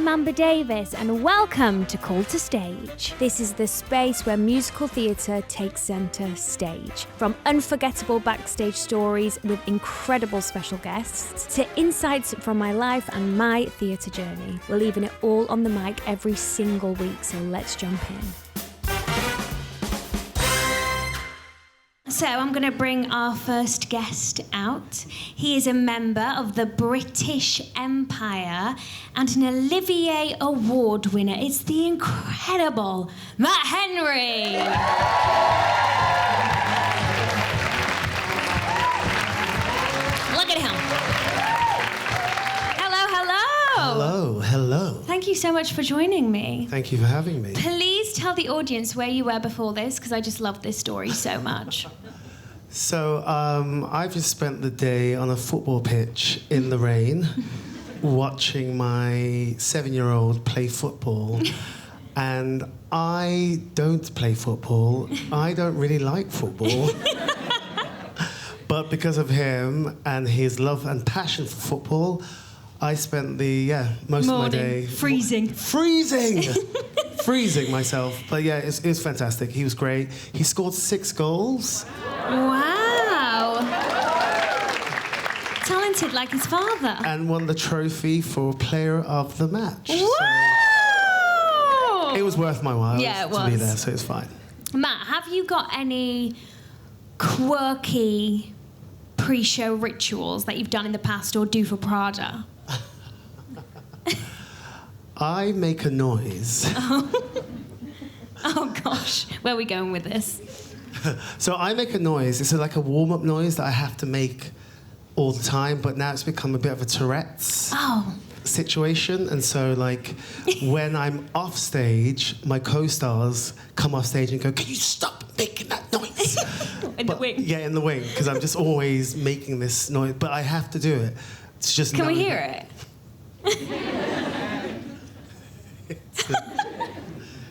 I'm Amber Davies and welcome to Call to Stage. This is the space where musical theatre takes centre stage. From unforgettable backstage stories with incredible special guests to insights from my life and my theatre journey. We're leaving it all on the mic every single week, so let's jump in. So I'm going to bring our first guest out. He is a member of the British Empire and an Olivier Award winner. It's the incredible Matt Henry. Look at him. Hello. Thank you so much for joining me. Thank you for having me. Please tell the audience where you were before this, because I just love this story so much. So I've just spent the day on a football pitch in the rain watching my 7-year-old play football. And I don't play football. I don't really like football. But because of him and his love and passion for football, I spent most of my day... Freezing myself. But yeah, it was fantastic. He was great. He scored 6 goals. Wow. Talented like his father. And won the trophy for Player of the Match. Wow. So it was worth my while to be there, so it's fine. Matt, have you got any quirky pre-show rituals that you've done in the past or do for Prada? I make a noise. Oh gosh, where are we going with this? So I make a noise. It's like a warm-up noise that I have to make all the time, but now it's become a bit of a Tourette's situation. And so, like, when I'm off stage, my co-stars come off stage and go, "Can you stop making that noise?" The wing. Yeah, in the wing, because I'm just always making this noise. But I have to do it. It's just. Can we hear it?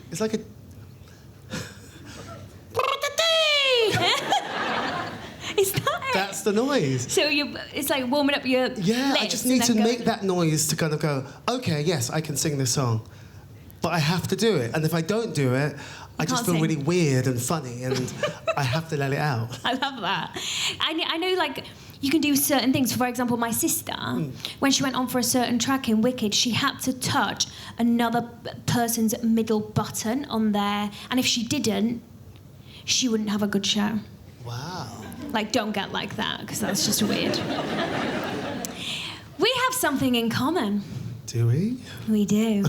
It's like a... Is that it? That's the noise. So it's like warming up your lips. I just need to make that noise to kind of go, okay, yes, I can sing this song. But I have to do it. And if I don't do it, I just feel really weird and funny, and I have to let it out. I love that. I know, like, you can do certain things. For example, my sister, when she went on for a certain track in Wicked, she had to touch another person's middle button on there. And if she didn't, she wouldn't have a good show. Wow. Like, don't get like that, because that's just weird. We have something in common. Do we? We do.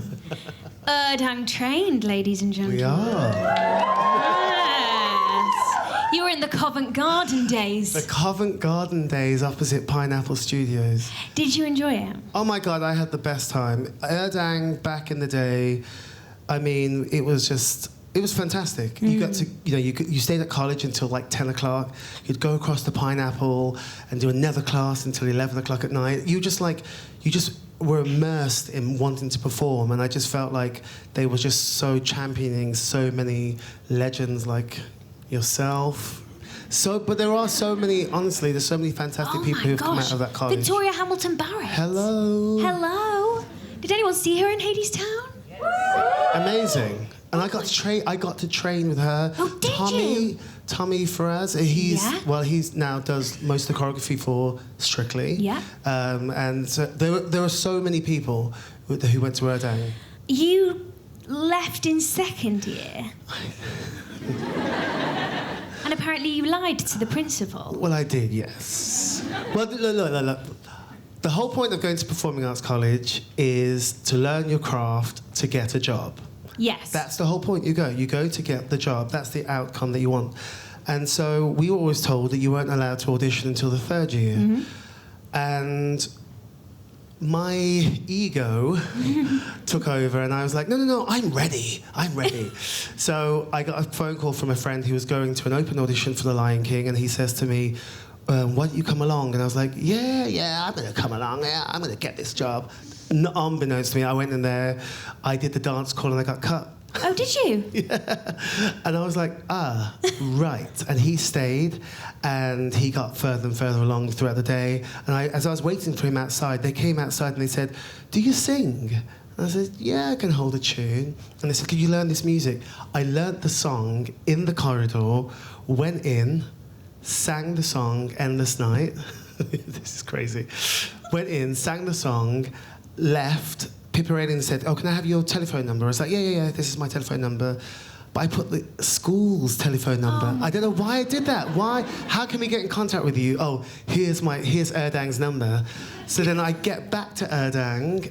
Urdang trained, ladies and gentlemen. We are. Yes. You were in the Covent Garden days. The Covent Garden days opposite Pineapple Studios. Did you enjoy it? Oh my God, I had the best time. Urdang back in the day, I mean, it was fantastic. You got to, you stayed at college until like 10 o'clock. You'd go across the Pineapple and do another class until 11 o'clock at night. You just were immersed in wanting to perform, and I just felt like they were just so championing so many legends like yourself. But there are so many, honestly, there's so many fantastic people who have come out of that college. Victoria Hamilton-Barrett. Hello. Did anyone see her in Hadestown? Amazing. And I got to train with her. Oh, did you? Tommy Faraz. He's now does most of the choreography for Strictly. Yeah. And so there are so many people who went to Urdang. You left in second year. And apparently you lied to the principal. Well, I did, yes. Well, look. The whole point of going to performing arts college is to learn your craft to get a job. Yes. That's the whole point. You go to get the job. That's the outcome that you want. And so we were always told that you weren't allowed to audition until the 3rd year. Mm-hmm. And my ego took over, and I was like, no, I'm ready. So I got a phone call from a friend who was going to an open audition for The Lion King, and he says to me, why don't you come along? And I was like, yeah, I'm going to come along. Yeah, I'm going to get this job. Unbeknownst to me, I went in there, I did the dance call, and I got cut. Oh, did you? Yeah. And I was like, right. And he stayed, and he got further and further along throughout the day. And as I was waiting for him outside, they came outside and they said, "Do you sing?" And I said, yeah, I can hold a tune. And they said, can you learn this music? I learnt the song in the corridor, went in, sang the song, Endless Night. This is crazy. Went in, sang the song, left. Pippa read in and said, oh, can I have your telephone number? I was like, yeah, this is my telephone number. But I put the school's telephone number. I don't know why I did that. Why? How can we get in contact with you? Oh, here's Urdang's number. So then I get back to Urdang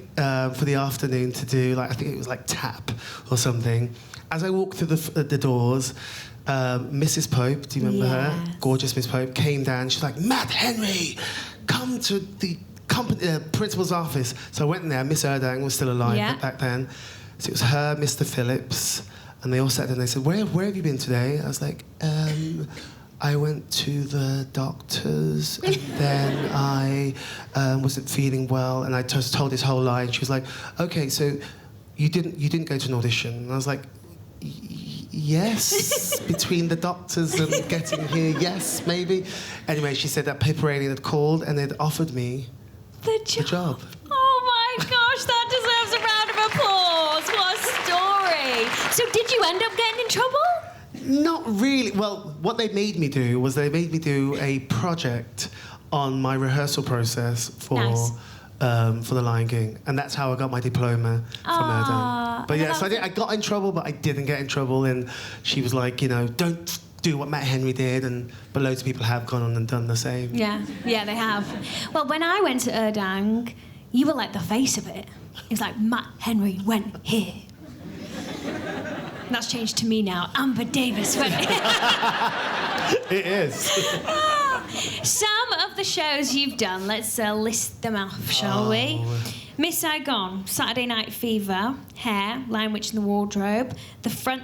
for the afternoon to do, like, I think it was like tap or something. As I walked through the doors, Mrs. Pope, do you remember her? Gorgeous Miss Pope came down. She's like, Matt Henry, come to the principal's office. So I went in there. Miss Urdang was still alive back then. So it was her, Mr. Phillips, and they all sat there and they said, where have you been today? I was like, I went to the doctors and then I wasn't feeling well and I just told this whole lie. And she was like, okay, so you didn't go to an audition? And I was like, yes, between the doctors and getting here, yes, maybe. Anyway, she said that Pippa had called and they'd offered me the job. Oh my gosh, that deserves a round of applause. What a story. So did you end up getting in trouble? Not really. Well, what they made me do was they made me do a project on my rehearsal process for The Lion King, and that's how I got my diploma from Urdang. But yeah, so I got in trouble, but I didn't get in trouble. And she was like, don't do what Matt Henry did, but loads of people have gone on and done the same. Yeah, they have. Well, when I went to Urdang, you were like the face of it. It was like, Matt Henry went here. That's changed to me now. Amber Davies went here. It is. Some of the shows you've done, let's list them off, shall we? Miss Saigon, Saturday Night Fever, Hair, Lion Witch in the Wardrobe, The Front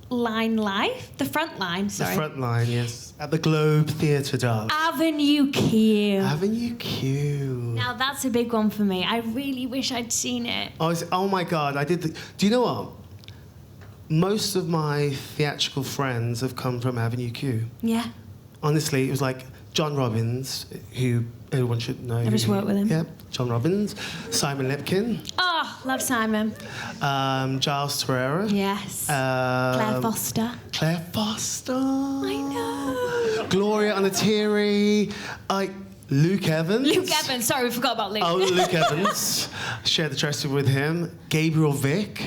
Line, sorry. The Front Line, yes. At the Globe Theatre, darling. Avenue Q. Avenue Q. Now, that's a big one for me. I really wish I'd seen it. Oh my God, I did do you know what? Most of my theatrical friends have come from Avenue Q. Yeah. Honestly, it was like John Robbins, who everyone should know. I just worked with him. Yeah, John Robbins. Simon Lipkin. Oh, love Simon. Giles Terrera. Yes. Claire Foster. Claire Foster. I know. Gloria Onatiri. Luke Evans. Sorry, we forgot about Luke. Oh, Luke Evans. Shared the dressing with him. Gabriel Vick.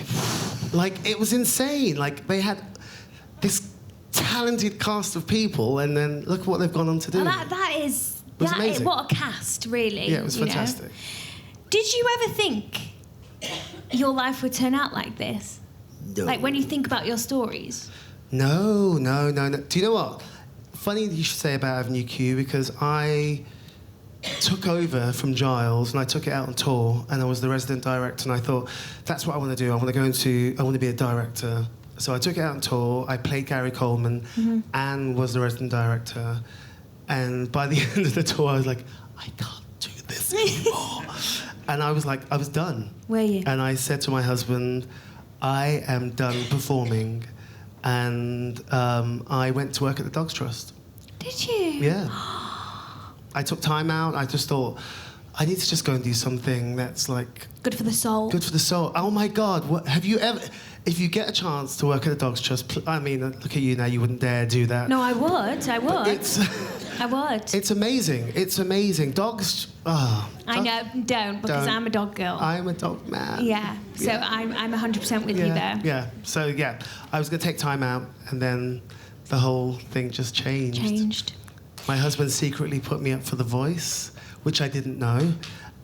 Like, it was insane. Like, they had this talented cast of people, and then look what they've gone on to do. That is amazing. What a cast, really. Yeah, it was fantastic. Did you ever think your life would turn out like this? No. Like, when you think about your stories? No. Do you know what? Funny you should say about Avenue Q, because I took over from Giles and I took it out on tour, and I was the resident director, and I thought, that's what I want to do. I want to be a director. So I took it out on tour. I played Gary Coleman and was the resident director. And by the end of the tour, I was like, I can't do this anymore. And I was like, I was done. Were you? And I said to my husband, I am done performing. And I went to work at the Dogs Trust. Did you? Yeah. I took time out. I just thought, I need to just go and do something that's like... Good for the soul. Good for the soul. Oh my God, have you ever... If you get a chance to work at the Dogs Trust, I mean, look at you now, you wouldn't dare do that. No, I would. I would. It's amazing. It's amazing. Dogs... I know, don't, because I'm a dog girl. I'm a dog man. Yeah, so I'm 100% with you there. Yeah, so yeah, I was going to take time out, and then the whole thing just changed. My husband secretly put me up for The Voice, which I didn't know.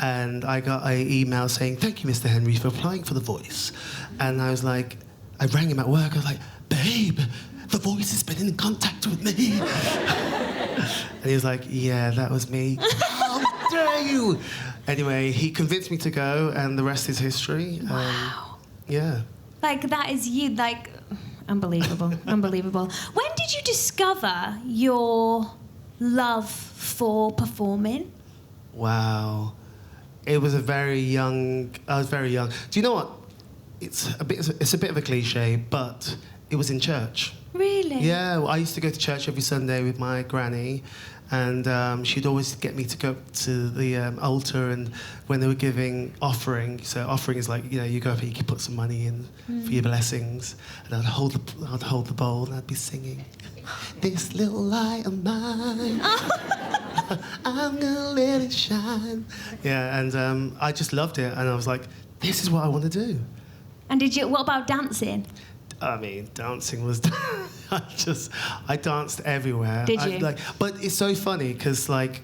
And I got an email saying, thank you, Mr. Henry, for applying for The Voice. And I was like, I rang him at work. I was like, babe, The Voice has been in contact with me. And he was like, yeah, that was me. How dare you? Anyway, he convinced me to go, and the rest is history. Wow. Yeah. Like, that is you, like, unbelievable, unbelievable. When did you discover your love for performing? Wow. I was very young. Do you know what? It's a bit of a cliche, but it was in church. Really? Yeah, well, I used to go to church every Sunday with my granny, and she'd always get me to go to the altar, and when they were giving offering, so offering is like, you know, you go up and you can put some money in for your blessings, and I'd hold the bowl and I'd be singing, "This little light of mine, I'm gonna let it shine." Yeah, and I just loved it, and I was like, this is what I want to do. And what about dancing? I mean, dancing was... I danced everywhere. Did you? But it's so funny, because, like,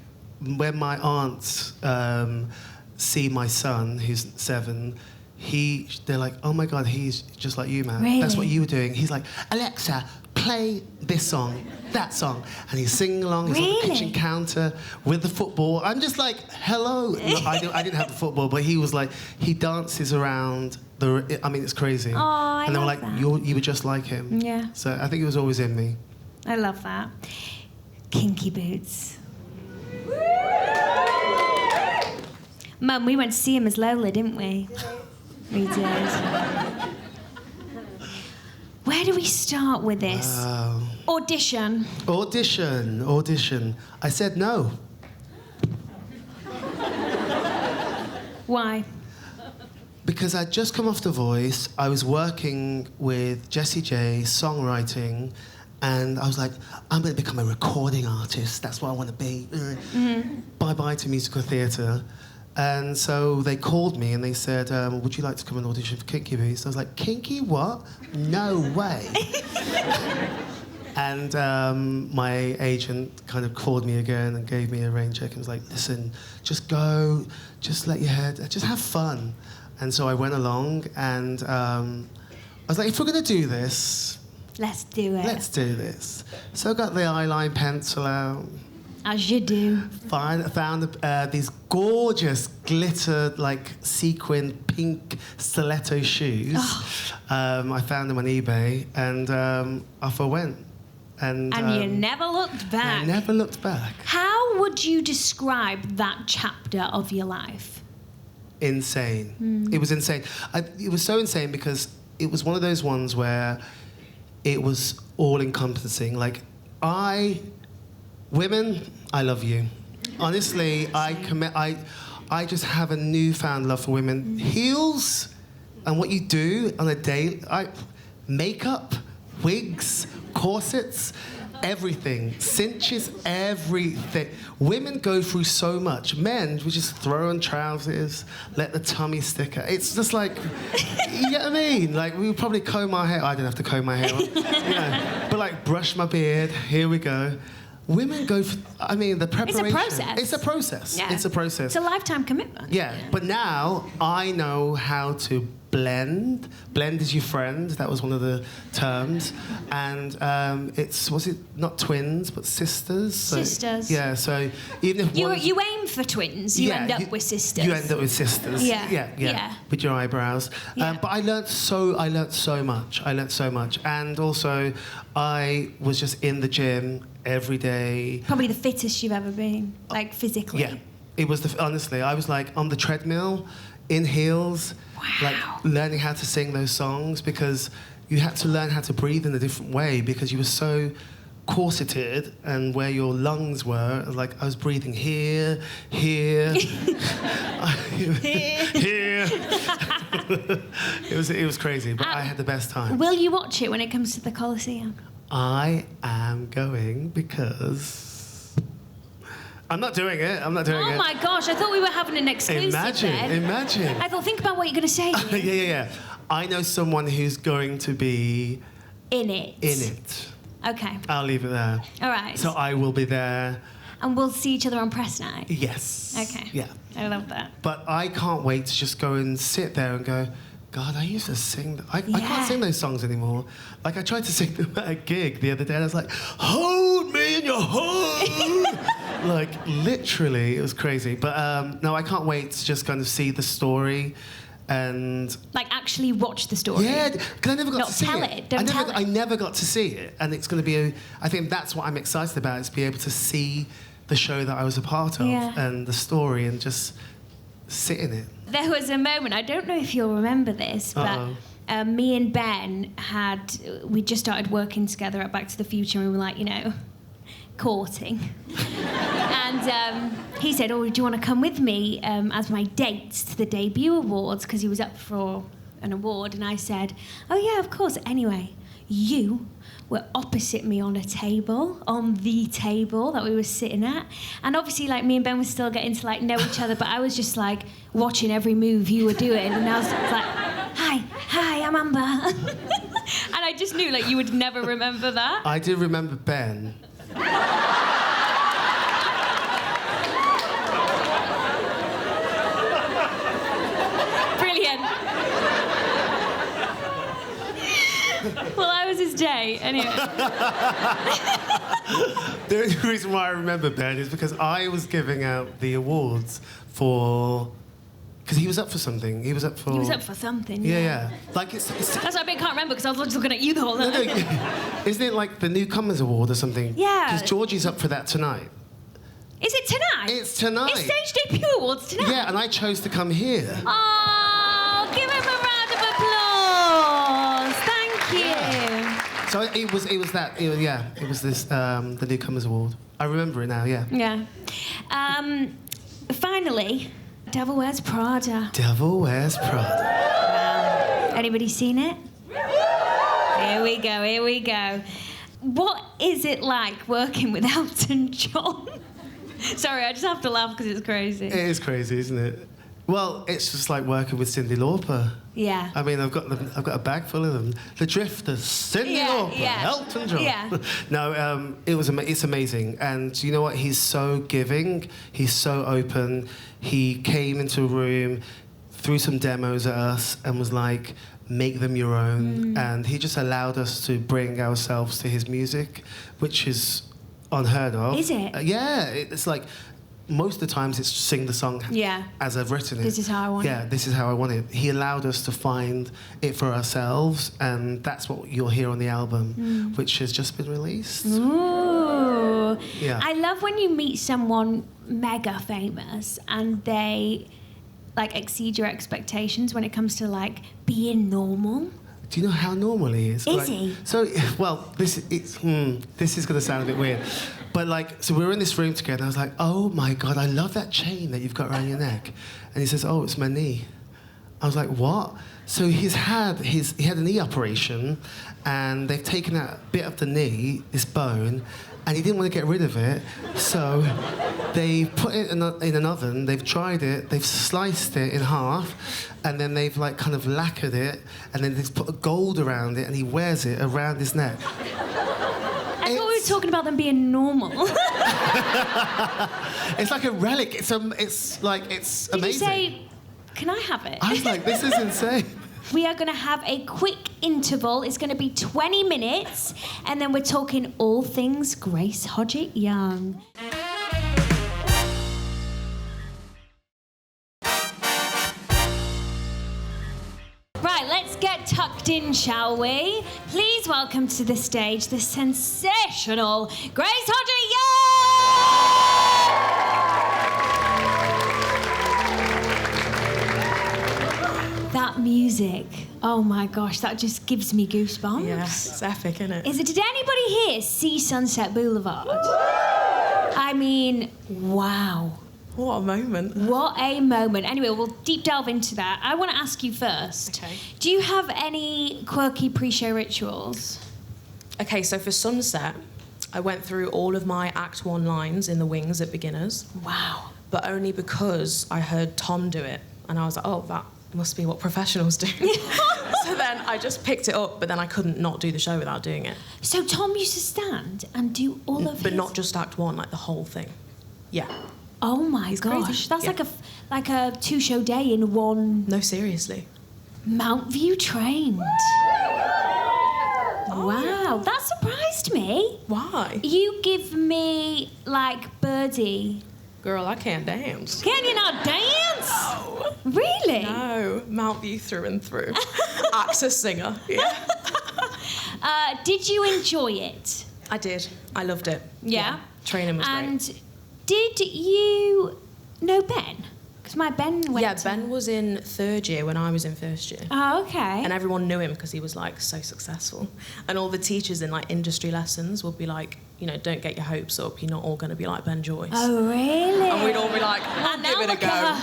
when my aunts see my son, who's 7, they're like, "Oh, my God, he's just like you, man. Really? That's what you were doing." He's like, "Alexa, play this song, that song." And he's singing along. He's on the kitchen counter with the football. I'm just like, hello. No, I didn't have the football, but he was like, he dances around... I mean, it's crazy. Oh, I And they were love like, that. you were just like him. Yeah. So I think it was always in me. I love that. Kinky Boots. Mum, we went to see him as Lola, didn't we? We did. Where do we start with this? Wow. Audition. Audition. I said no. Why? Because I'd just come off The Voice. I was working with Jessie J, songwriting, and I was like, I'm going to become a recording artist. That's what I want to be. Bye-bye to musical theatre. And so they called me and they said, would you like to come and audition for Kinky Boots? I was like, Kinky what? No way. And my agent kind of called me again and gave me a rain check and was like, listen, just go, just let your head, just have fun. And so I went along, and I was like, if we're going to do this... Let's do it. Let's do this. So I got the eyeline pencil out. As you do. Found these gorgeous glitter, like, sequin pink stiletto shoes. Oh. I found them on eBay, and off I went. And you never looked back. I never looked back. How would you describe that chapter of your life? Insane. It was insane. It was so insane because it was one of those ones where it was all-encompassing. Like, women, I love you. Honestly, I just have a newfound love for women. Heels and what you do on a day, makeup, wigs, corsets, everything, cinches, everything. Women go through so much. Men, we just throw on trousers, let the tummy stick out. It's just like, you get what I mean? Like, we would probably comb our hair. I didn't have to comb my hair, but like brush my beard. Here we go. Women go the preparation. It's a process. It's a process. Yeah. It's a process. It's a lifetime commitment. Yeah, but now I know how to blend. Blend is your friend. That was one of the terms. And was it not twins, but sisters? Sisters. Yeah, so even if you aim for twins, you end up with sisters. You end up with sisters. Yeah. With your eyebrows. Yeah. But I learnt so much. And also, I was just in the gym every day. Probably the fittest you've ever been, like physically. Yeah. It was honestly, I was like on the treadmill, in heels, like learning how to sing those songs, because you had to learn how to breathe in a different way because you were so corseted, and where your lungs were, like I was breathing here. Here. It was crazy, but I had the best time. Will you watch it when it comes to the Coliseum? I am going because I'm not doing it. Oh my gosh, I thought we were having an exclusive Imagine. I thought, think about what you're going to say. Yeah. I know someone who's going to be... In it. Okay. I'll leave it there. All right. So I will be there. And we'll see each other on press night? Yes. Okay. Yeah. I love that. But I can't wait to just go and sit there and go, God, I used to sing... I can't sing those songs anymore. Like, I tried to sing them at a gig the other day, and I was like, hold me in your hold! Like, literally, it was crazy. But, no, I can't wait to just kind of see the story and... Like, actually watch the story? Yeah, because I never got to see it. Don't tell it. I never got to see it. And it's going to be... I think that's what I'm excited about, is to be able to see the show that I was a part of and the story and just sit in it. There was a moment, I don't know if you'll remember this, but me and Ben we just started working together at Back to the Future, and we were like, courting. And he said, oh, do you want to come with me as my date to the debut awards? Because he was up for an award. And I said, oh, yeah, of course. Anyway, you were opposite me on the table that we were sitting at. And obviously, me and Ben were still getting to, know each other, but I was just, watching every move you were doing. And I was like, hi, I'm Amber. And I just knew, you would never remember that. I do remember Ben. Brilliant. Well, I was his date, anyway. The only reason why I remember Ben is because I was giving out the awards for... Because he was up for something. He was up for something, yeah. It's that's why I can't remember, because I was just looking at you the whole time. No, isn't it the Newcomers Award or something? Yeah. Because Georgie's up for that tonight. Is it tonight? It's tonight. It's Stage Debut Awards tonight? Yeah, and I chose to come here. Oh, give him a round of applause. Thank you. Yeah. So it was this, the Newcomers Award. I remember it now, yeah. Yeah. Finally... Devil Wears Prada. Devil Wears Prada. Wow. Anybody seen it? Here we go. What is it like working with Elton John? Sorry, I just have to laugh because it's crazy. It is crazy, isn't it? Well, it's just like working with Cyndi Lauper. Yeah. I mean, I've got a bag full of them. The Drifters, Cyndi Lauper, Elton John. Yeah. No, it's amazing. And you know what? He's so giving. He's so open. He came into a room, threw some demos at us, and was like, make them your own. And he just allowed us to bring ourselves to his music, which is unheard of. Is it? Yeah. It's like... Most of the times it's sing the song as I've written it. This is how I want it. Yeah, this is how I want it. He allowed us to find it for ourselves, and that's what you'll hear on the album, which has just been released. Ooh. Yeah. I love when you meet someone mega famous and they exceed your expectations when it comes to being normal. Do you know how normal he is? Is he? So, well, this is going to sound a bit weird. But, so we were in this room together, and I was like, oh, my God, I love that chain that you've got around your neck. And he says, oh, it's my knee. I was like, what? So he had a knee operation, and they've taken out a bit of the knee, this bone, and he didn't want to get rid of it. So they put it in an oven, they've dried it, they've sliced it in half, and then they've kind of lacquered it, and then they've put a gold around it, and he wears it around his neck. I thought we were talking about them being normal. It's like a relic. It's amazing. Did you say, can I have it? I was like, this is insane. We are going to have a quick interval. It's going to be 20 minutes, and then we're talking all things Grace Hodgett-Young. Right, let's get tucked in, shall we? Please welcome to the stage the sensational Grace Hodgett-Young! That music, oh my gosh, that just gives me goosebumps. Yeah, it's epic, isn't it? Did anybody here see Sunset Boulevard? I mean, wow. What a moment. What a moment. Anyway, we'll deep delve into that. I want to ask you first. Okay. Do you have any quirky pre-show rituals? Okay, so for Sunset, I went through all of my Act 1 lines in the wings at beginners. Wow. But only because I heard Tom do it. And I was like, oh, that must be what professionals do. So then I just picked it up, but then I couldn't not do the show without doing it. So Tom used to stand and do all of But his... not just Act 1, the whole thing. Yeah. Oh my gosh. crazy. That's Yeah. like a two-show day in one... No, seriously. Mount View trained. Wow, that surprised me. Why? You give me, Birdie. Girl, I can't dance. Can you not dance? No. Really? No, Mount View through and through. Actor, singer, yeah. Did you enjoy it? I did. I loved it. Yeah? Training was great. And did you know Ben? Because my Ben went Yeah, Ben was in 3rd year when I was in 1st year. Oh, okay. And everyone knew him because he was, like, so successful. And all the teachers in, like, industry lessons would be like, you know, don't get your hopes up. You're not all going to be like Ben Joyce. Oh, really? And we'd all be like, we'll give it a go.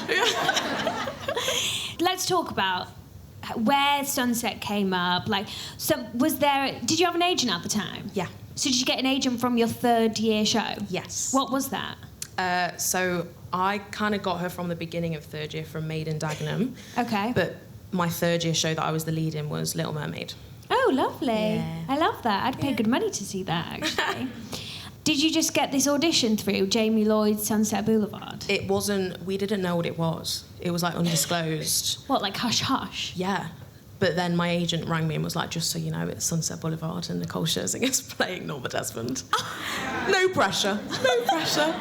Let's talk about where Sunset came up. Like, so did you have an agent at the time? Yeah. So did you get an agent from your 3rd year show? Yes. What was that? So I kind of got her from the beginning of 3rd year from Maid in Dagenham. Okay. But my 3rd year show that I was the lead in was Little Mermaid. Oh, lovely. Yeah. I love that. I'd pay good money to see that, actually. Did you just get this audition through Jamie Lloyd's Sunset Blvd? It wasn't, we didn't know what it was. It was, like, undisclosed. What, like Hush Hush? Yeah. But then my agent rang me and was like, just so you know, it's Sunset Blvd and Nicole Scherzinger's playing Norma Desmond. No pressure. No pressure.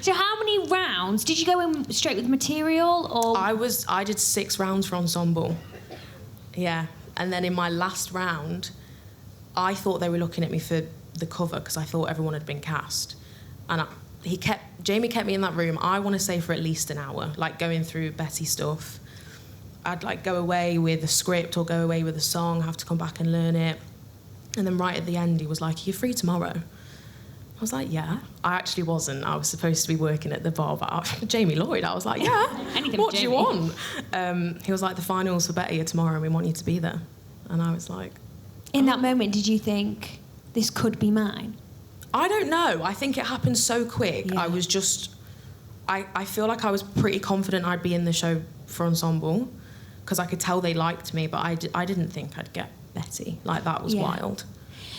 So how many rounds? Did you go in straight with material, or...? I did 6 rounds for ensemble. Yeah. And then in my last round, I thought they were looking at me for the cover because I thought everyone had been cast. And Jamie kept me in that room, I want to say, for at least an hour, like going through Betty stuff. I'd like go away with a script or go away with a song, have to come back and learn it. And then right at the end, he was like, "Are you free tomorrow?" I was like, "Yeah." I actually wasn't. I was supposed to be working at the bar, but Jamie Lloyd, I was like, "Yeah, what do you want?" He was like, "The finals for Betty are tomorrow and we want you to be there." And I was like... In that moment, did you think, this could be mine? I don't know. I think it happened so quick. Yeah. I was just... I feel like I was pretty confident I'd be in the show for ensemble because I could tell they liked me, but I didn't think I'd get Betty. Like, that was wild.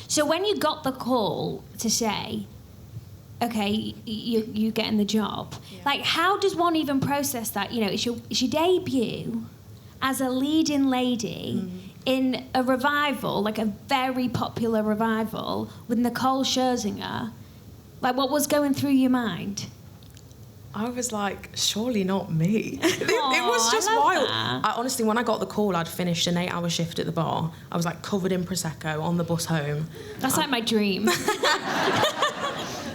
So when you got the call to say, okay, you're getting the job, like, how does one even process that? You know, it's your debut as a leading lady in a revival, like a very popular revival, with Nicole Scherzinger. Like, what was going through your mind? I was like, surely not me. It was just wild. I honestly, when I got the call, I'd finished an 8-hour shift at the bar. I was like covered in Prosecco on the bus home. That's like my dream.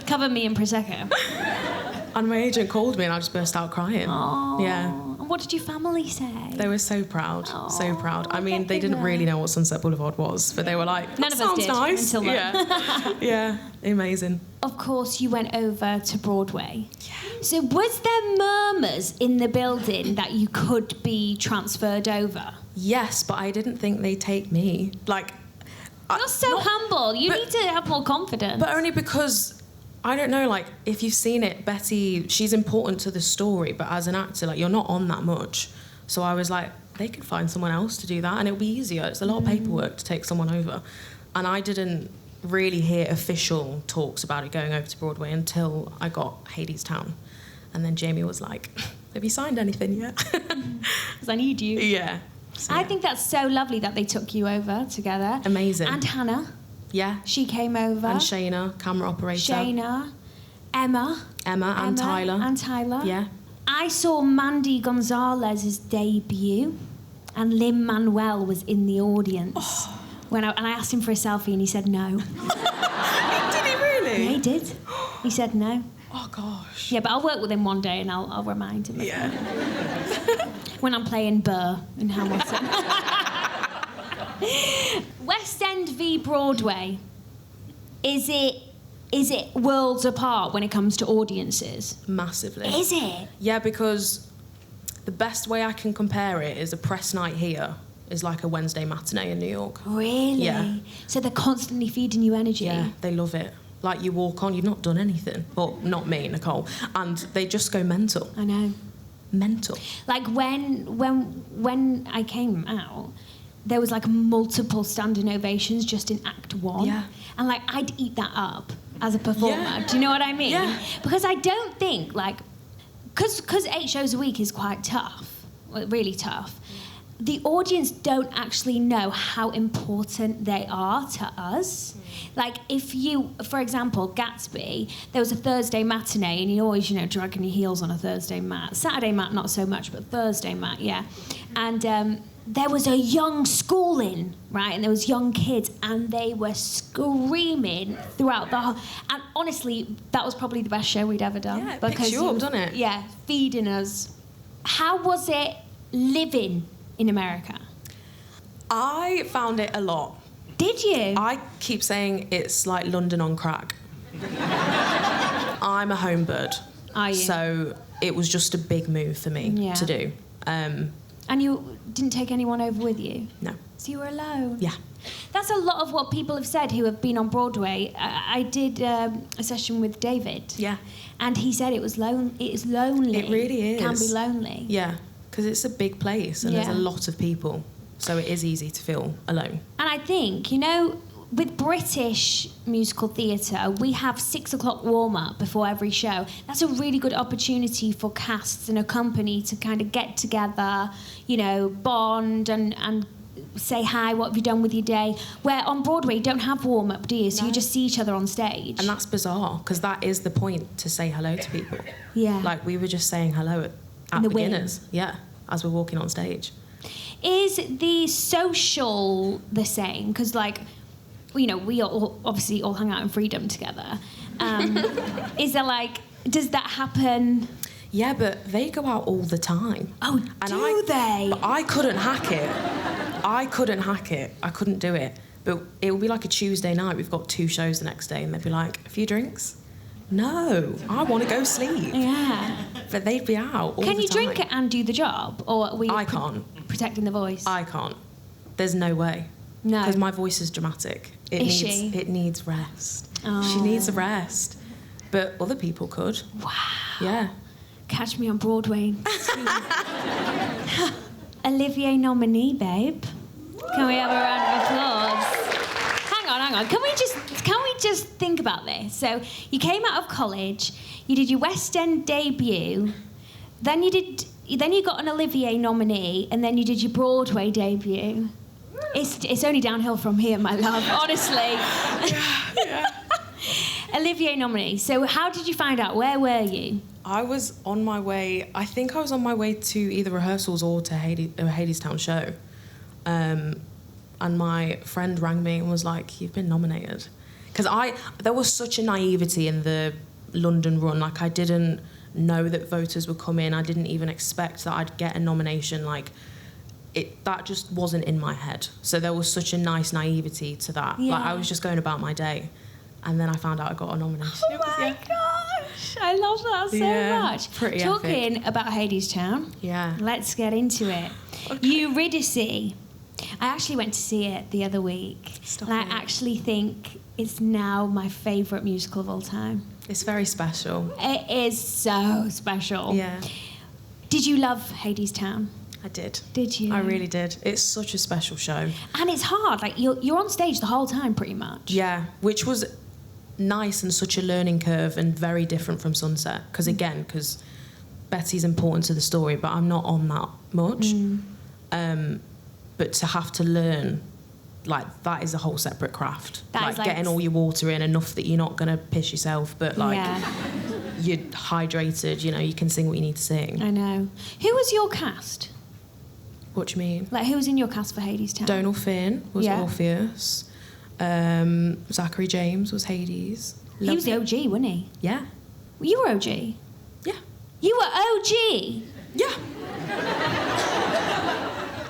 Cover me in Prosecco. And my agent called me and I just burst out crying. Aww. Yeah. And what did your family say? They were so proud, so proud. I mean, they didn't that. really know what Sunset Blvd was, but they were like, None of us did nice. until then. Yeah. Yeah, amazing. Of course, you went over to Broadway. Yeah. So was there murmurs in the building that you could be transferred over? Yes, but I didn't think they'd take me. Like, You're so humble. You need to have more confidence. But only because, I don't know, like, if you've seen it, Betty, she's important to the story, but as an actor, like, you're not on that much. So I was like, they could find someone else to do that, and it'll be easier. It's a lot of paperwork to take someone over. And I didn't really hear official talks about it going over to Broadway until I got Hadestown. And then Jamie was like, have you signed anything yet? Because I need you. Yeah. So, I think that's so lovely that they took you over together. Amazing. And Hannah. Yeah. She came over. And Shayna, camera operator. Shayna. Emma and Taila. And Taila. Yeah. I saw Mandy Gonzalez's debut, and Lin-Manuel was in the audience. Oh. And I asked him for a selfie, and he said no. Did he really? Yeah, he did. He said no. Oh, gosh. Yeah, but I'll work with him one day, and I'll remind him. Yeah. When I'm playing Burr in Hamilton. West End v Broadway. Is it worlds apart when it comes to audiences? Massively. Is it? Yeah, because the best way I can compare it is a press night here is like a Wednesday matinee in New York. Really? Yeah. So they're constantly feeding you energy? Yeah, they love it. Like, you walk on, you've not done anything. Well, not me, Nicole. And they just go mental. I know. Mental. Like, when I came out, there was, like, multiple standing ovations just in Act 1. Yeah. And, like, I'd eat that up as a performer. Yeah. Do you know what I mean? Yeah. Because I don't think, like... Because 8 shows a week is quite tough. Really tough. The audience don't actually know how important they are to us. Like, if you, for example, Gatsby, there was a Thursday matinee, and you're always, dragging your heels on a Thursday mat. Saturday mat, not so much, but Thursday mat, yeah. And there was a young schooling, right? And there was young kids, and they were screaming throughout the whole... And honestly, that was probably the best show we'd ever done. Yeah, it picks you up, doesn't it? Yeah, feeding us. how was it living in America? I found it a lot. Did you? I keep saying it's like London on crack. I'm a home bird. Are you? So it was just a big move for me to do. And you didn't take anyone over with you? No. So you were alone? Yeah. That's a lot of what people have said who have been on Broadway. I did a session with David. Yeah. And he said it was lonely. It really is. It can be lonely. Yeah, because it's a big place and there's a lot of people. So it is easy to feel alone. And I think, you know, with British musical theatre, we have 6 o'clock warm-up before every show. That's a really good opportunity for casts and a company to kind of get together, you know, bond and say hi, what have you done with your day? Where on Broadway, you don't have warm-up, do you? So you just see each other on stage. And that's bizarre, because that is the point, to say hello to people. Yeah. Like, we were just saying hello at the beginners. Wing. Yeah, as we're walking on stage. Is the social the same? Because, like, you know, we all obviously all hang out in Freedom together. Is there, like, does that happen? Yeah, but they go out all the time. Oh, do they? But I couldn't hack it. I couldn't do it. But it would be like a Tuesday night. We've got 2 shows the next day, and they'd be like, a few drinks? No, I want to go sleep. Yeah. But they'd be out all the time. Can you drink it and do the job? Or are we I can't. Protecting the voice? I can't. There's no way. No. Because my voice is dramatic. It needs rest. Oh. She needs a rest. But other people could. Wow. Yeah. Catch me on Broadway. Olivier nominee, babe. Can we have a round of applause? Hang on. Can we just think about this? So you came out of college, you did your West End debut, then you got an Olivier nominee, and then you did your Broadway debut. It's only downhill from here, my love, honestly. Yeah. Olivier nominee. So how did you find out? Where were you? I was on my way, I think I was on my way to either rehearsals or to Hadestown show. And my friend rang me and was like, you've been nominated. Because there was such a naivety in the London run. Like, I didn't know that voters would come in. I didn't even expect that I'd get a nomination. Like, that just wasn't in my head. So there was such a nice naivety to that. Yeah. Like, I was just going about my day. And then I found out I got a nomination. Oh my gosh, I love that so much. Pretty Talking epic. about Hadestown. Yeah. Let's get into it. Okay. Eurydice. I actually went to see it the other week. Stop and it. I actually think it's now my favourite musical of all time. It's very special. It is so special. Yeah. Did you love Hadestown? I did. Did you? I really did. It's such a special show. And it's hard. Like, you're on stage the whole time, pretty much. Yeah, which was nice and such a learning curve and very different from Sunset. Because Betty's important to the story, but I'm not on that much. But to have to learn, like, that is a whole separate craft. That is like getting all your water in enough that you're not going to piss yourself, but, like, you're hydrated, you know, you can sing what you need to sing. I know. Who was your cast? What do you mean? Like, who was in your cast for Hadestown? Donal Finn was Orpheus. Zachary James was Hades. He was the OG, wasn't he? Yeah. You were OG? Yeah. You were OG? Yeah.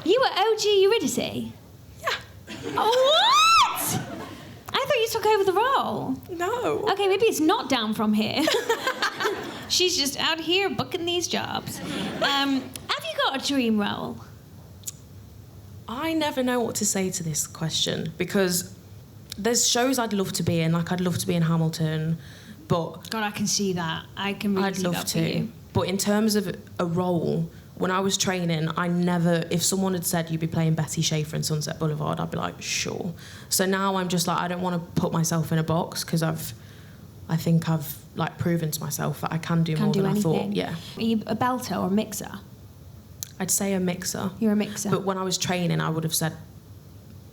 You were OG Eurydice? Yeah. Oh, what? I thought you took over the role. No. Okay, maybe it's not down from here. She's just out here booking these jobs. Have you got a dream role? I never know what to say to this question, because there's shows I'd love to be in, like I'd love to be in Hamilton, but... God, I can see that. I can really see that for you. But in terms of a role, when I was training, I never... If someone had said you'd be playing Betty Schaefer in Sunset Boulevard, I'd be like, sure. So now I'm just like, I don't want to put myself in a box, because I think I've like proven to myself that I can do more than I thought. Yeah. Are you a belter or a mixer? I'd say a mixer. You're a mixer. But when I was training, I would have said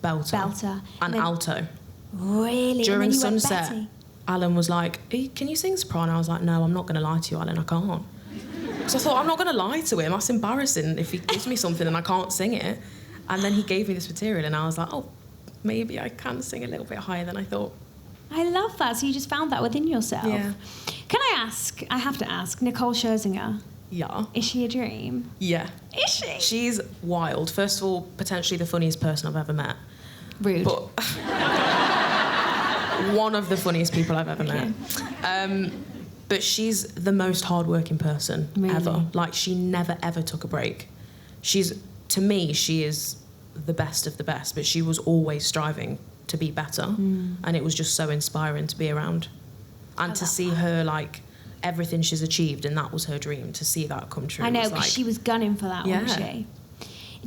belter. Belter. And alto. Really? During and then you Sunset, went Betty? Alan was like, "Hey, can you sing soprano?" I was like, no, I'm not going to lie to you, Alan, I can't. So I thought, I'm not going to lie to him. That's embarrassing if he gives me something and I can't sing it. And then he gave me this material and I was like, oh, maybe I can sing a little bit higher than I thought. I love that. So you just found that within yourself. Yeah. Can I ask, I have to ask, Nicole Scherzinger, Yeah. Is she a dream? Yeah. Is she? She's wild. First of all, potentially the funniest person I've ever met. Rude. But one of the funniest people I've ever met. But she's the most hardworking person ever. Like, she never, ever took a break. To me, she is the best of the best, but she was always striving to be better. And it was just so inspiring to be around. And to see her, like, everything she's achieved, and that was her dream, to see that come true. I know, because she was gunning for that, wasn't she?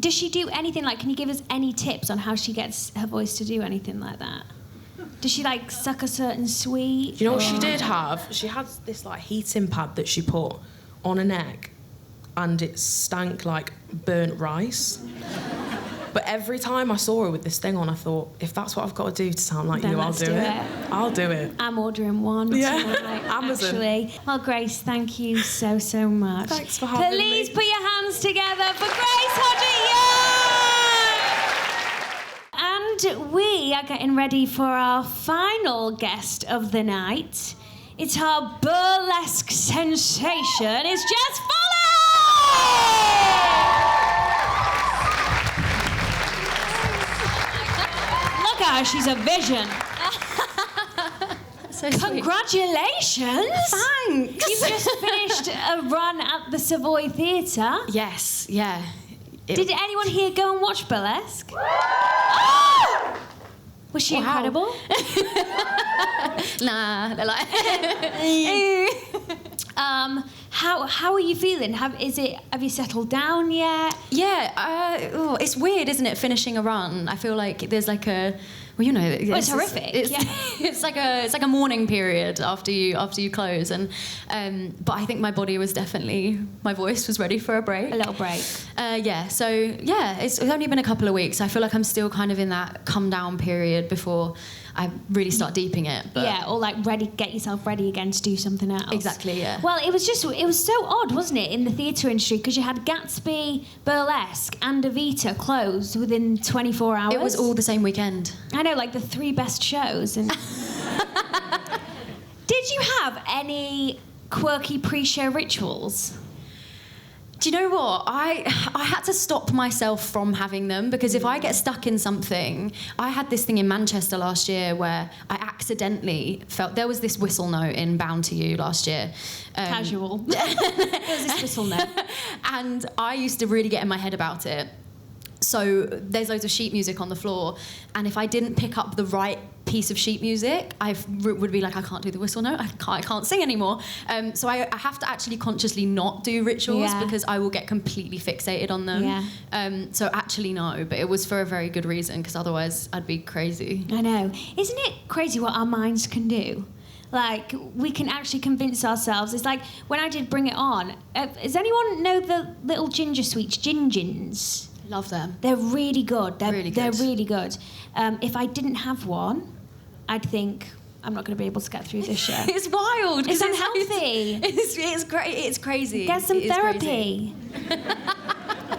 Does she do anything, like, can you give us any tips on how she gets her voice to do anything like that? Does she, like, suck a certain sweet? Do you know what she did have? She had this, like, heating pad that she put on her neck, and it stank like burnt rice. But every time I saw her with this thing on, I thought, if that's what I've got to do to sound like Then you, I'll do it. I'll do it. I'm ordering one. Yeah. Tonight, Actually. Actually. Well, Grace, thank you so, so much. Thanks for having me. Please put your hands together for Grace Hodgett-Young! And we are getting ready for our final guest of the night. It's our burlesque sensation. It's Jess Folley! Look at her, she's a vision. So Congratulations! Thanks. You've just finished a run at the Savoy Theatre. Yes, yeah. Did anyone here go and watch Burlesque? Oh! Was she incredible? Nah, they're like... How are you feeling? Have you settled down yet? Yeah, it's weird, isn't it, finishing a run? I feel like there's like a... Well, you know, it's horrific. It's like a mourning period after you close, and but I think my body was definitely, my voice was ready for a break. A little break. Yeah. So yeah, it's only been a couple of weeks. I feel like I'm still kind of in that come down period before I really start deeping it. But yeah, or like get yourself ready again to do something else. Exactly. Yeah. Well, it was so odd, wasn't it, in the theatre industry, because you had Gatsby, Burlesque, and Evita closed within 24 hours. It was all the same weekend. I know, like the 3 best shows. And did you have any quirky pre-show rituals? Do you know what? I had to stop myself from having them, because if I get stuck in something... I had this thing in Manchester last year where I accidentally felt... There was this whistle note in Bound to You last year. Casual. There was this whistle note. And I used to really get in my head about it. So there's loads of sheet music on the floor, and if I didn't pick up the right piece of sheet music, I would be like, I can't do the whistle note, I can't sing anymore. So I have to actually consciously not do rituals, because I will get completely fixated on them. Yeah. So actually no, but it was for a very good reason, because otherwise I'd be crazy. I know. Isn't it crazy what our minds can do? Like, we can actually convince ourselves. It's like, when I did Bring It On, does anyone know the little ginger sweets, Gingins? Love them. They're really good. They're really good. If I didn't have one, I'd think, I'm not going to be able to get through this show. It's wild. It's unhealthy. It's great. It's crazy. Get some therapy.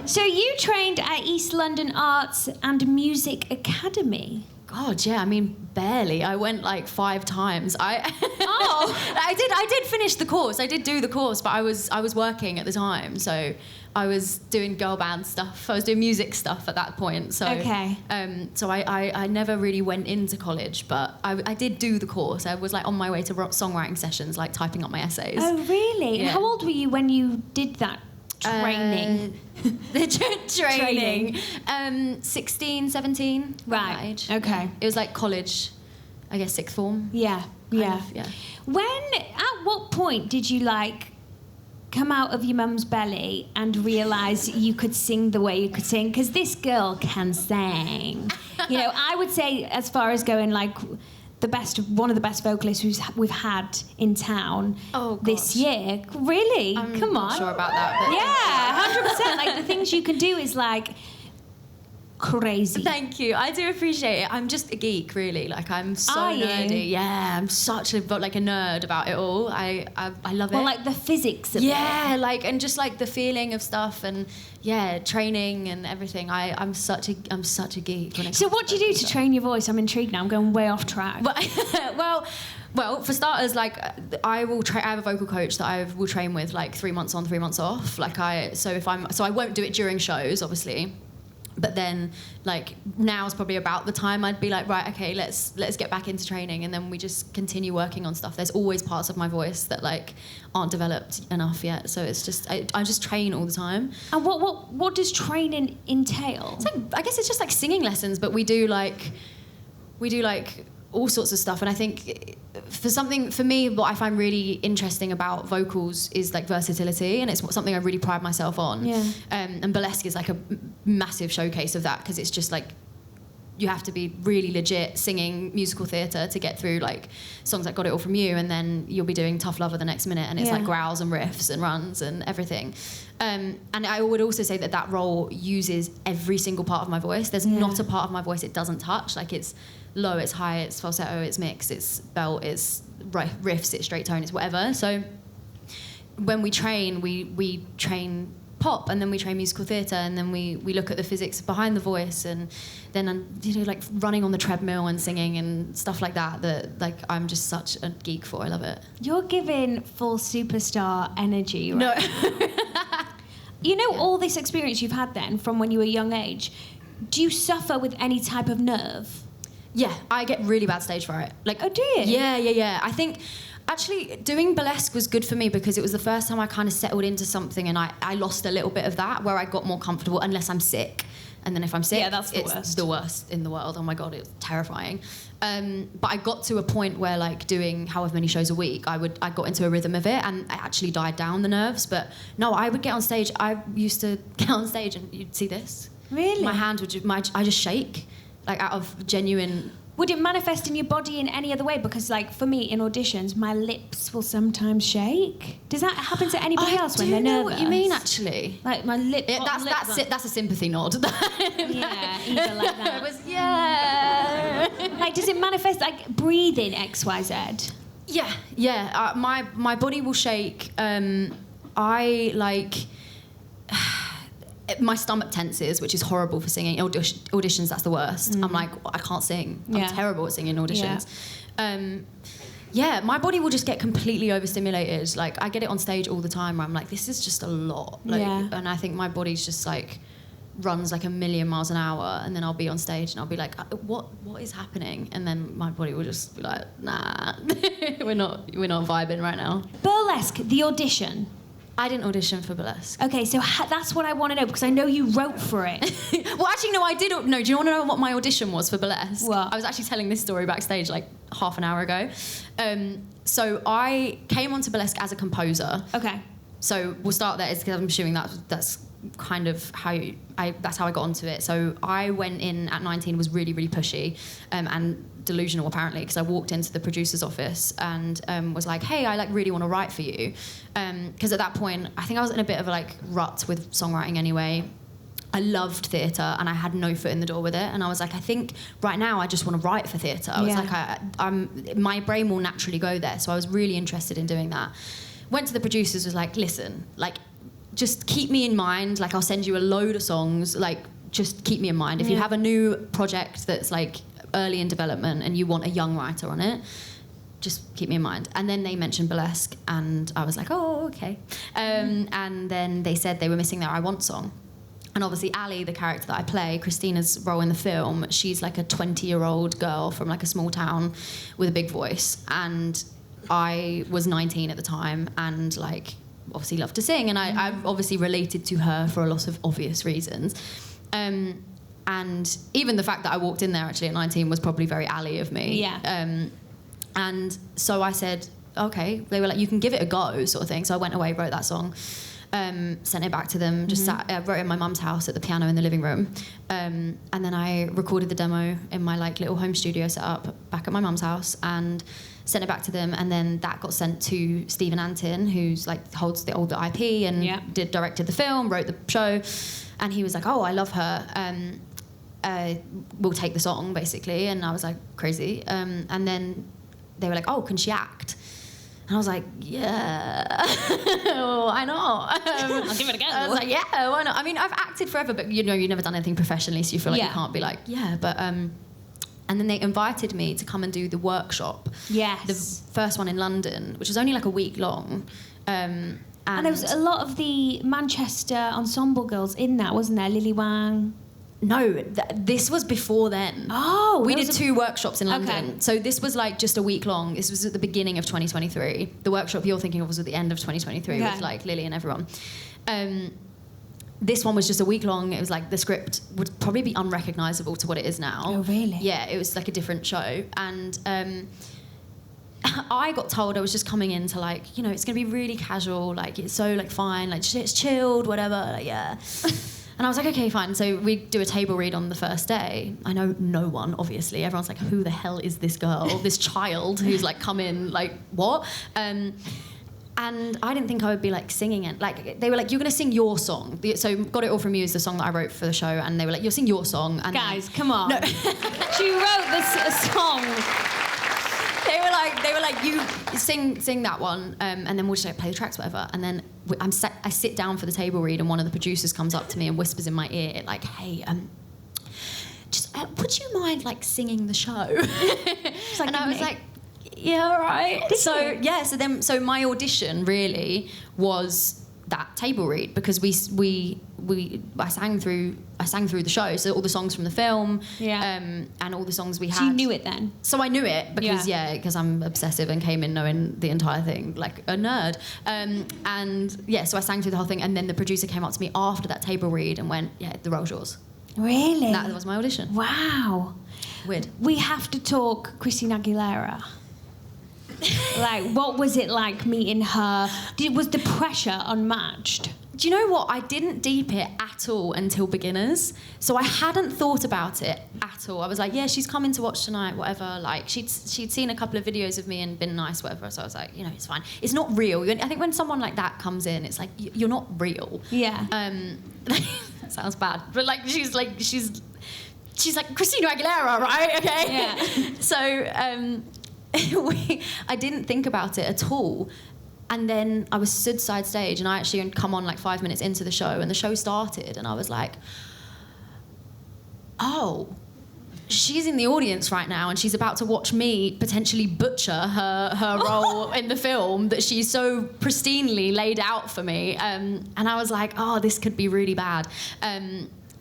So you trained at East London Arts and Music Academy. God, yeah. I mean, barely. I went like 5 times. I did finish the course. I did do the course, but I was working at the time, so I was doing girl band stuff. I was doing music stuff at that point. So okay. So I never really went into college, but I did do the course. I was like on my way to songwriting sessions, like typing up my essays. Oh, really? Yeah. And how old were you when you did that training? The training. 16, 17. Right. That age. Okay. It was like college, I guess, 6th form. Yeah. Yeah. Yeah. At what point did you come out of your mum's belly and realise you could sing the way you could sing? Because this girl can sing. You know, I would say, as far as going one of the best vocalists we've had in town this year. Really? I'm Come not on. sure about that. But Yeah, 100%. Like, the things you can do is crazy. Thank you. I do appreciate it. I'm just a geek, really. Like, I'm so nerdy. Yeah, I'm such a nerd about it all. I love it. Well, like the physics of it. Yeah, and just the feeling of stuff, and training and everything. I'm such a geek when it comes So what do you do to train your voice? I'm intrigued now. I'm going way off track. Well, Well, for starters, like I have a vocal coach that I will train with like 3 months on, 3 months off. So I won't do it during shows, obviously. But then, like, now's probably about the time I'd be like, right, okay, let's get back into training, and then we just continue working on stuff. There's always parts of my voice that like aren't developed enough yet, so it's just I just train all the time. And what does training entail? It's like, I guess it's just like singing lessons, but we do like all sorts of stuff. And I think for me, what I find really interesting about vocals is like versatility, and it's something I really pride myself on. Yeah. And Burlesque is like a massive showcase of that, because it's just like you have to be really legit singing musical theatre to get through like songs like Got It All From You, and then you'll be doing Tough Lover the next minute, and it's like growls and riffs and runs and everything. And I would also say that role uses every single part of my voice. There's not a part of my voice it doesn't touch. Like it's low, it's high, it's falsetto, it's mix, it's belt, it's riffs, it's straight tone, it's whatever. So when we train, we train pop, and then we train musical theatre, and then we look at the physics behind the voice, and then like running on the treadmill and singing and stuff like that like I'm just such a geek for. I love it. You're giving full superstar energy, right? No. You know, all this experience you've had then from when you were a young age, do you suffer with any type of nerve? Yeah, I get really bad stage fright. Like, oh, do you? Yeah. I think actually doing Burlesque was good for me, because it was the first time I kind of settled into something, and I lost a little bit of that, where I got more comfortable, unless I'm sick. And then if I'm sick, it's the worst in the world. Oh my God, it's terrifying. But I got to a point where, like, doing however many shows a week, I got into a rhythm of it, and I actually died down the nerves. But no, I would get on stage. I used to get on stage, and you'd see this. Really? My hand would I just shake, like, out of genuine. Would it manifest in your body in any other way? Because, like, for me, in auditions, my lips will sometimes shake. Does that happen to anybody else when they're nervous? I do know what you mean, actually. Like, my lip... That's a sympathy nod. Yeah, either like that. Yeah. Like, does it manifest, like, breathing XYZ? Yeah. My body will shake. My stomach tenses, which is horrible for singing. Auditions, that's the worst. I'm like, I can't sing. I'm terrible at singing auditions. My body will just get completely overstimulated. Like, I get it on stage all the time where I'm like, this is just a lot. And I think my body's just like runs like a million miles an hour, and then I'll be on stage and I'll be like, what is happening? And then my body will just be like, nah, we're not vibing right now. Burlesque, the audition. I didn't audition for Burlesque. Okay, so that's what I want to know, because I know you wrote for it. Well, actually, no, I did. No, do you want to know what my audition was for Burlesque? What? I was actually telling this story backstage like half an hour ago. So I came onto Burlesque as a composer. Okay. So we'll start there, because I'm assuming that's kind of how that's how I got onto it. So I went in at 19, was really, really pushy, and delusional apparently, because I walked into the producer's office and was like, hey, I like really want to write for you, because at that point I think I was in a bit of a like rut with songwriting anyway. I loved theatre, and I had no foot in the door with it, and I was like, I think right now I just want to write for theatre. I was like, my brain will naturally go there, so I was really interested in doing that. Went to the producers, was like, listen, like, just keep me in mind, like, I'll send you a load of songs, like, just keep me in mind. If you have a new project that's like early in development and you want a young writer on it, just keep me in mind. And then they mentioned Burlesque, and I was like, oh, okay. And then they said they were missing their I Want song. And obviously Ali, the character that I play, Christina's role in the film, she's like a 20-year-old girl from like a small town with a big voice. And I was 19 at the time, and like obviously loved to sing, and I've obviously related to her for a lot of obvious reasons. And even the fact that I walked in there actually at 19 was probably very Ali of me. Yeah. And so I said, okay. They were like, you can give it a go, sort of thing. So I went away, wrote that song, sent it back to them, just wrote it in my mum's house at the piano in the living room. And then I recorded the demo in my like little home studio set up back at my mum's house, and sent it back to them. And then that got sent to Stephen Antin, who's like holds the IP and directed the film, wrote the show. And he was like, oh, I love her. We'll take the song, basically. And I was like, crazy. And then they were like, oh, can she act? And I was like, yeah, why not? I'll give it a go. I was like, yeah, why not? I mean, I've acted forever, but you know, you've never done anything professionally, so you feel like you can't be like, yeah. But And then they invited me to come and do the workshop. Yes. The first one in London, which was only like a week long. And there was a lot of the Manchester ensemble girls in that, wasn't there? Lily Wang. No, this was before then. Oh. We did 2 workshops in London. Okay. So this was like just a week long. This was at the beginning of 2023. The workshop you're thinking of was at the end of 2023 with like Lily and everyone. This one was just a week long. It was like the script would probably be unrecognisable to what it is now. Oh, really? Yeah, it was like a different show. And I got told I was just coming in to like, you know, it's going to be really casual, like it's so like fine, like it's chilled, whatever, like, yeah. And I was like, okay, fine. So we do a table read on the first day. I know no one, obviously. Everyone's like, who the hell is this girl, this child who's like come in, like what? And I didn't think I would be like singing it. Like they were like, you're going to sing your song. So Got It All From You is the song that I wrote for the show. And they were like, you'll sing your song. And guys, come on. No. She wrote this song. They were like, you sing that one, and then we'll just like play the tracks, whatever. And then I sit down for the table read, and one of the producers comes up to me and whispers in my ear, like, hey, just would you mind like singing the show? Like, and I was like, yeah, all right. So my audition really was that table read, because I sang through the show, so all the songs from the film, and all the songs we had. So you knew it then? So I knew it because because I'm obsessive and came in knowing the entire thing like a nerd, so I sang through the whole thing, and then the producer came up to me after that table read and went, yeah, the role's yours. Really? That was my audition. Wow. Weird. We have to talk Christina Aguilera. Like, what was it like meeting her? Was the pressure unmatched? Do you know what? I didn't deep it at all until Beginners. So I hadn't thought about it at all. I was like, yeah, she's coming to watch tonight, whatever. Like, she'd seen a couple of videos of me and been nice, whatever. So I was like, you know, it's fine. It's not real. I think when someone like that comes in, it's like, you're not real. Yeah. That sounds bad. But, like, she's like Christina Aguilera, right? Okay? Yeah. So, I didn't think about it at all. And then I was stood side stage, and I actually come on like 5 minutes into the show, and the show started, and I was like, oh, she's in the audience right now, and she's about to watch me potentially butcher her role in the film that she's so pristinely laid out for me. And I was like, oh, this could be really bad.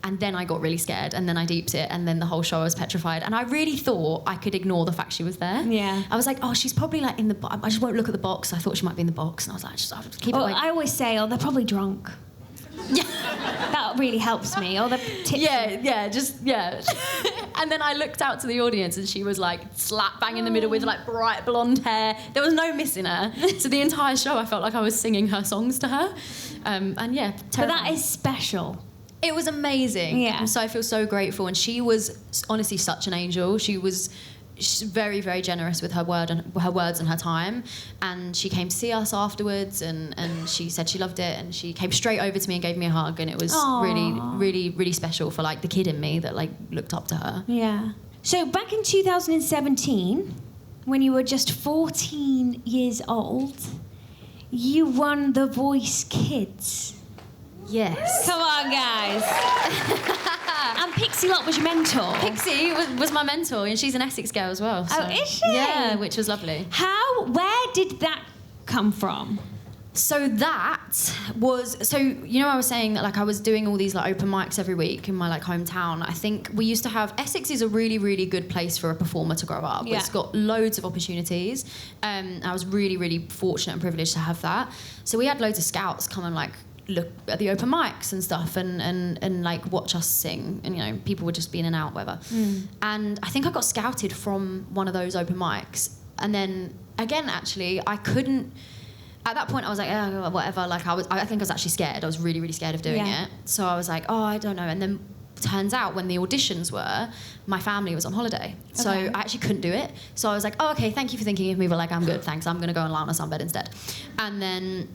And then I got really scared, and then I deeped it, and then the whole show I was petrified. And I really thought I could ignore the fact she was there. Yeah. I was like, oh, she's probably like in the box. I just won't look at the box. I thought she might be in the box. And I was like, I'll just keep it away. I always say, oh, they're probably drunk. Yeah. That really helps me. Or the tips. Yeah. And then I looked out to the audience, and she was like slap bang in the middle with like bright blonde hair. There was no missing her. So the entire show, I felt like I was singing her songs to her. And yeah. But that is special. It was amazing. Yeah. So I feel so grateful. And she was honestly such an angel. She's very, very generous with her words and her time. And she came to see us afterwards, and she said she loved it, and she came straight over to me and gave me a hug, and it was really, really, really special for like the kid in me that like looked up to her. Yeah. So back in 2017, when you were just 14 years old, you won The Voice Kids. Yes. Come on, guys. And Pixie Lott was your mentor. Pixie was my mentor, and she's an Essex girl as well. So. Oh, is she? Yeah, which was lovely. Where did that come from? So that was, you know, I was saying that like I was doing all these like open mics every week in my like hometown. I think we used to have, Essex is a really, really good place for a performer to grow up. Yeah. It's got loads of opportunities. I was really, really fortunate and privileged to have that. So we had loads of scouts come and like look at the open mics and stuff and like watch us sing, and you know, people would just be in and out, whatever. And I think I got scouted from one of those open mics, and then again actually I couldn't, at that point I was like, oh, whatever, like I think I was actually scared. I was really, really scared of doing it. So I was like, oh, I don't know. And then turns out when the auditions were, my family was on holiday, so I actually couldn't do it. So I was like, oh, okay, thank you for thinking of me, but like I'm good, thanks, I'm gonna go and lie on a sunbed instead. And then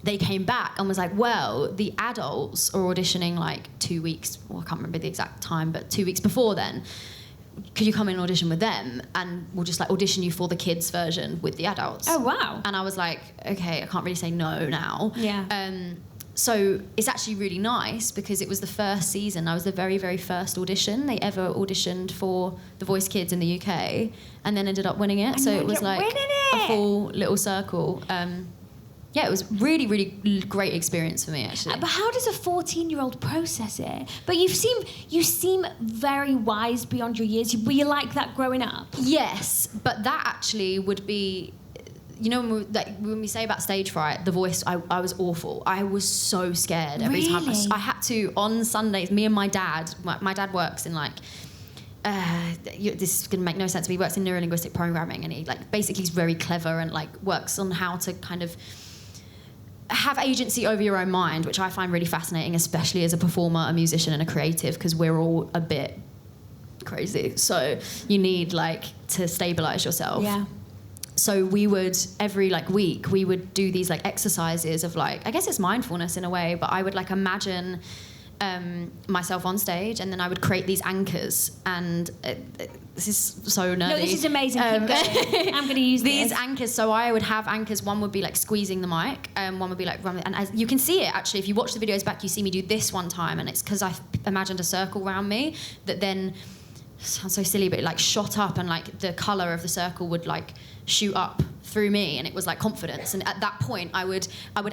they came back and was like, well, the adults are auditioning like 2 weeks, well, I can't remember the exact time, but 2 weeks before then. Could you come in and audition with them, and we'll just like audition you for the kids version with the adults? Oh, wow. And I was like, okay, I can't really say no now. Yeah. So it's actually really nice because it was the first season. I was the very, very first audition they ever auditioned for The Voice Kids in the UK, and then ended up winning it. So it was like a full little circle. Yeah, it was really, really great experience for me, actually. But how does a 14-year-old process it? But you seem very wise beyond your years. Were you like that growing up? Yes, but that actually would be... You know, when we say about stage fright, The Voice, I was awful. I was so scared every time. I had to, on Sundays, me and my dad works in like, this is going to make no sense, but he works in neurolinguistic programming, and he like basically is very clever and like works on how to kind of have agency over your own mind, which I find really fascinating, especially as a performer, a musician and a creative, because we're all a bit crazy. So you need like to stabilize yourself. Yeah. So we would, every like week, we would do these like exercises of like, I guess it's mindfulness in a way, but I would like imagine myself on stage, and then I would create these anchors. And this is so nerdy. No, this is amazing. Keep going. I'm going to use these anchors. So I would have anchors. One would be like squeezing the mic, one would be like running. And as you can see it actually, if you watch the videos back, you see me do this one time, and it's because I imagined a circle around me that then, sounds so silly, but it like shot up, and like the colour of the circle would like shoot up through me, and it was like confidence. And at that point I would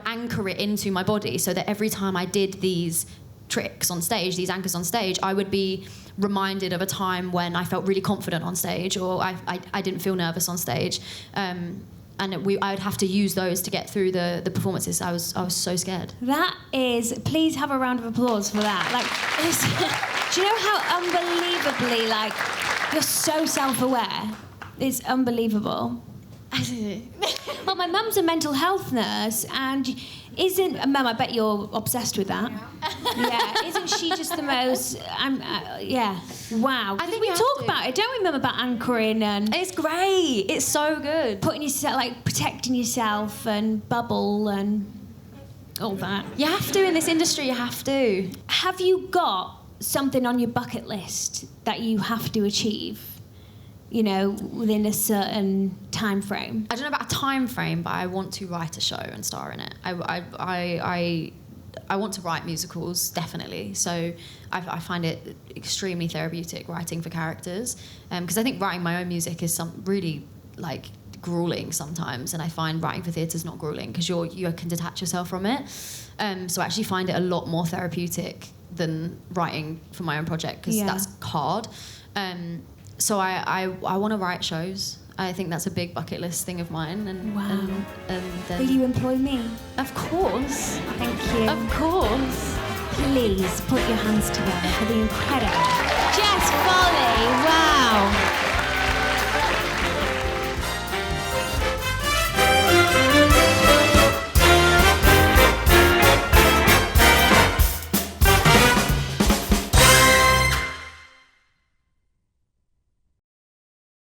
anchor it into my body, so that every time I did these tricks on stage, these anchors on stage, I would be reminded of a time when I felt really confident on stage, or I didn't feel nervous on stage. And I would have to use those to get through the performances. I was so scared. That is, please have a round of applause for that. Like, do you know how unbelievably, like, you're so self-aware? It's unbelievable. Well, my mum's a mental health nurse, and Mum, I bet you're obsessed with that. Yeah, isn't she just the most? Yeah, wow. I think we talk about it, don't we, Mum, about anchoring and it's great. It's so good. Putting yourself, like protecting yourself and bubble and all that. You have to in this industry. You have to. Have you got something on your bucket list that you have to achieve? You know, within a certain time frame. I don't know about a time frame, but I want to write a show and star in it. I want to write musicals, definitely. So I find it extremely therapeutic writing for characters, because I think writing my own music is really like grueling sometimes, and I find writing for theatre is not grueling because you can detach yourself from it. So I actually find it a lot more therapeutic than writing for my own project, because that's hard. So I want to write shows. I think that's a big bucket list thing of mine. And, wow. And then, will you employ me? Of course. Thank you. Of course. Please put your hands together for the incredible Jess Folley. Wow.